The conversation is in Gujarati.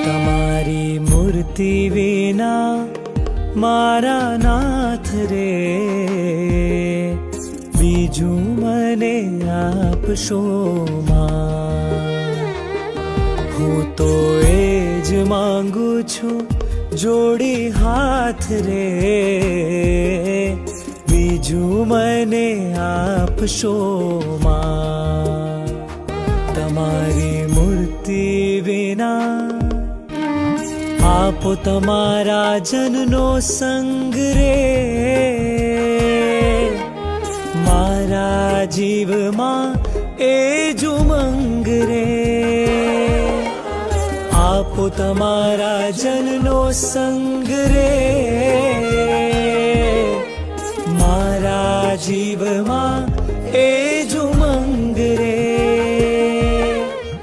તમારી મૂર્તિ વિના મારા નાથ રે, બીજું મને આપશો માં. હું તો એ જ માંગુ છું જોડી હાથ રે, બીજું મને આપશો માં. તમારી મૂર્તિ વિના આપો તમારા જનનો સંગ રે, મારા જીવમાં એ જ ઉમંગ રે. આપો તમારા જનનો સંગ રે, મારા જીવમાં